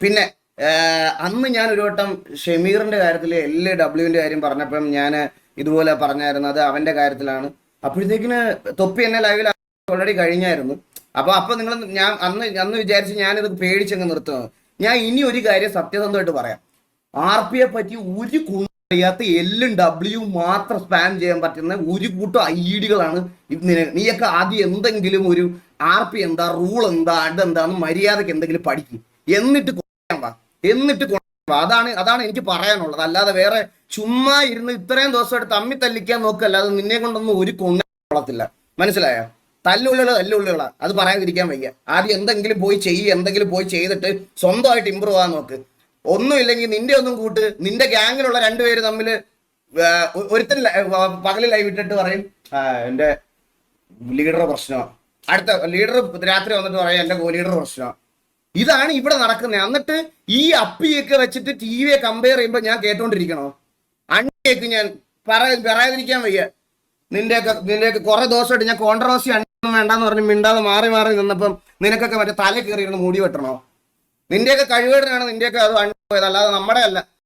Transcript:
പിന്നെ അന്ന് ഞാൻ ഒരു വട്ടം ഷമീറിന്റെ കാര്യത്തിൽ LAWന്റെ കാര്യം പറഞ്ഞപ്പം ഞാൻ ഇതുപോലെ പറഞ്ഞായിരുന്നു, അത് അവന്റെ കാര്യത്തിലാണ്. അപ്പോഴത്തേക്കിന് തൊപ്പി എന്നെ ലൈവിൽ ഓൾറെഡി കഴിഞ്ഞായിരുന്നു. അപ്പൊ നിങ്ങൾ ഞാൻ അന്ന് അന്ന് വിചാരിച്ച് ഞാനിത് പേടിച്ചങ്ങ് നിർത്തുന്നത്. ഞാൻ ഇനി ഒരു കാര്യം സത്യസന്ധമായിട്ട് പറയാം. RPയെ പറ്റി ഒരു അറിയാത്ത LW മാത്രം സ്പാം ചെയ്യാൻ പറ്റുന്ന ഒരു കൂട്ടം ഐഡികളാണ്. നീയൊക്കെ ആദ്യം എന്തെങ്കിലും ഒരു RP എന്താ, റൂൾ എന്താ, അതെന്താന്ന് മര്യാദക്ക് എന്തെങ്കിലും പഠിക്കും, എന്നിട്ട് എന്നിട്ട് അതാണ് എനിക്ക് പറയാനുള്ളത്. അല്ലാതെ വേറെ ചുമ്മാ ഇരുന്ന് ഇത്രയും ദിവസമായിട്ട് തമ്മി തല്ലിക്കാൻ നോക്കല്ല, അത് നിന്നെ കൊണ്ടൊന്നും ഒരു കൊള്ളത്തില്ല. മനസ്സിലായോ? തല്ലുള്ളികളാ, അത് പറയാതിരിക്കാൻ വയ്യ. ആദ്യം എന്തെങ്കിലും പോയി എന്തെങ്കിലും പോയി ചെയ്തിട്ട് സ്വന്തമായിട്ട് ഇമ്പ്രൂവ് ആകാൻ നോക്ക്. ഒന്നുമില്ലെങ്കിൽ നിന്റെ ഒന്നും കൂട്ട്, നിന്റെ ഗ്യാങ്ങിലുള്ള രണ്ടുപേര് തമ്മിൽ ഒരുത്തൻ പകല് ലൈവ് ഇട്ടിട്ട് പറയും എന്റെ ലീഡർ പ്രശ്നമാണ്, അടുത്ത ലീഡർ രാത്രി വന്നിട്ട് പറയാം എന്റെ ലീഡർ പ്രശ്നമാണ്. ഇതാണ് ഇവിടെ നടക്കുന്നത്. എന്നിട്ട് ഈ അപ്പിയൊക്കെ വെച്ചിട്ട് TVയെ കമ്പയർ ചെയ്യുമ്പോൾ ഞാൻ കേട്ടോണ്ടിരിക്കണോ? അണ്ണിയൊക്കെ ഞാൻ പറയാതിരിക്കാൻ വയ്യ. നിന്റെയൊക്കെ കുറെ ദിവസമായിട്ട് ഞാൻ കോൺട്രവേഴ്സി അണ്ണൊന്നും വേണ്ടെന്ന് പറഞ്ഞ് മിണ്ടാതെ മാറി നിന്നപ്പം നിനക്കൊക്കെ മറ്റേ തല കയറിയിരുന്ന് മൂടി വെട്ടണോ? നിന്റെയൊക്കെ കഴിവേടനാണ്, നിന്റെയൊക്കെ അത് അണ്ണ പോയത്, അല്ലാതെ നമ്മുടെ അല്ല.